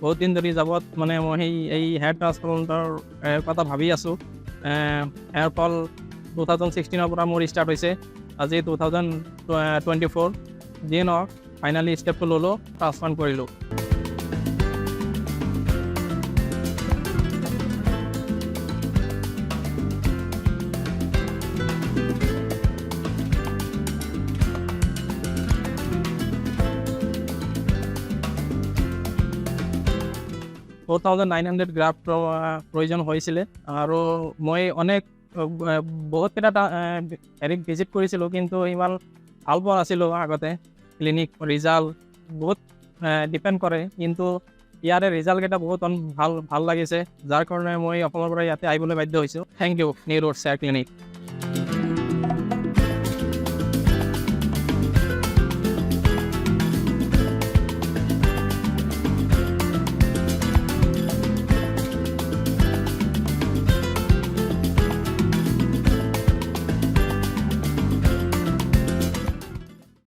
বহুত দিন ধৰি যাবত মানে মই এই হেয়াৰ ট্ৰান্সপ্লান্টৰ কথা ভাবি আছোঁ। ইয়াৰ ফল 2016 পৰা মোৰ ষ্টাৰ্ট হৈছে, আজি 2024 যিয়ে নহওক ফাইনেলি ষ্টেপটো ল'লোঁ, ট্ৰান্সপ্লান্ট কৰিলোঁ। $4,900 গ্ৰাফ্ট প্ৰয়োজন হৈছিলে আৰু মই বহুতকেইটা হেৰিক ভিজিট কৰিছিলোঁ, কিন্তু ইমান ভাল পোৱা নাছিলোঁ আগতে। ক্লিনিক ৰিজাল্ট বহুত ডিপেণ্ড কৰে, কিন্তু ইয়াৰে ৰিজাল্টকেইটা বহুত ভাল লাগিছে, যাৰ কাৰণে মই অসমৰ পৰা ইয়াতে আহিবলৈ বাধ্য হৈছোঁ। Thank you New Roots Hair clinic.